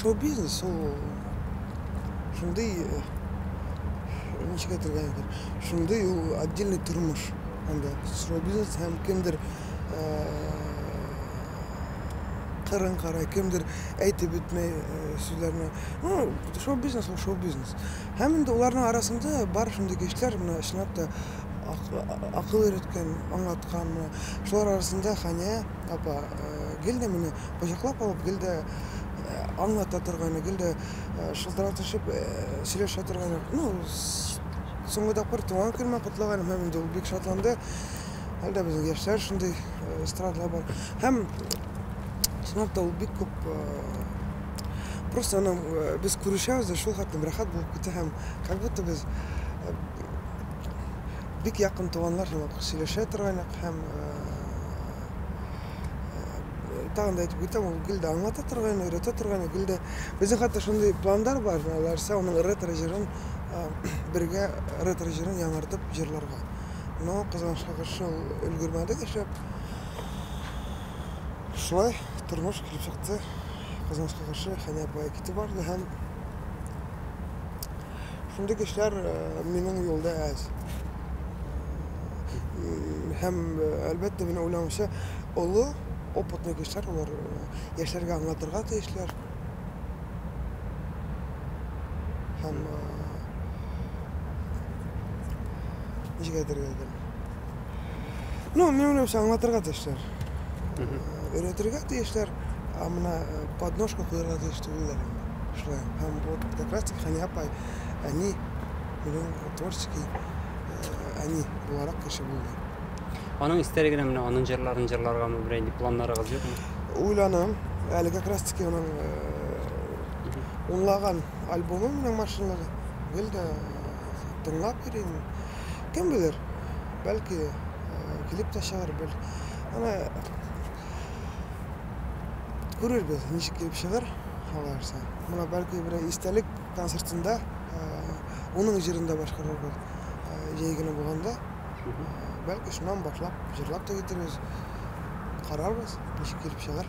шоу-бизнес ол ушундай ничек айтырга экен, ушундай ул отдельный турмуш. Анда шоу-бизнес һәм кемдер кырын карай, кемдер әйтеп бетмей сүзләрне. Ну, шоу-бизнес ул шоу-бизнес. Һәм инде уларның арасында бар шундый кешеләр, менә чынлап та акыл өйрәткән, аңлаткан. Шулар арасында Хания апа гел дә мине кочаклап алып, гел дә аңлата торган, гел дә шылтыратышып сөйләшә торган. Ну, соңгы тапкыр туган көнемә кутлаганым һәм инде ул бик шатланды. Әлдә безнең яшьләр шундый эстрадалар бар. Һәм чынлап та ул бик күп просто аның без күрешәбез дә шул хәтлем рәхәт булып китә һәм как будто без бик якын туганнар сөйләшә торган һәм тагын да әйтеп китәм, ул гел дә аңлата торган, өйрәтә торган, гел дә безнең хәтта шундый планнар бар, аларса аның ретро җырын бергә ретро җырын яңартып җырларга. Но кызганычка каршы ул өлгермәдек эшләп. Шулай тормыш килеп чыкты. Кызганычка каршы Хания апа китеп барды һәм шундый кешеләр минең юлда әз. Һәм әлбәттә мине уйлавымча олы, опытный кешеләр, улар яшьләргә аңлатырга тиешләр. Һәм ничек әйтергә икән? Ну, минем уйлавымча аңлатырга тиешләр. Өйрәтергә тиешләр, менә подножка куярга тиеш түгелләр. Шулай. Һәм вот как раз таки Хания апа, они минем творческий они буларак кеше булды. Аның истәлегенә менә аның җырларын җырларгамы бер планнарыгыз юкмы? Уйланым, әле как раз таки аның унлаган альбомы менән машинада гел дә тыңлап йөрим. Кем белер? Бәлки клип та чыгар, ана күрербез, ничек килеп чыгар, аларса. Менә бәлки бер истәлек концертында уның җырында башкарырбыз. Җәй генә булганда, бәлки шуннан башлап җырлап та китербез. Карарбыз, ничек килеп чыгар.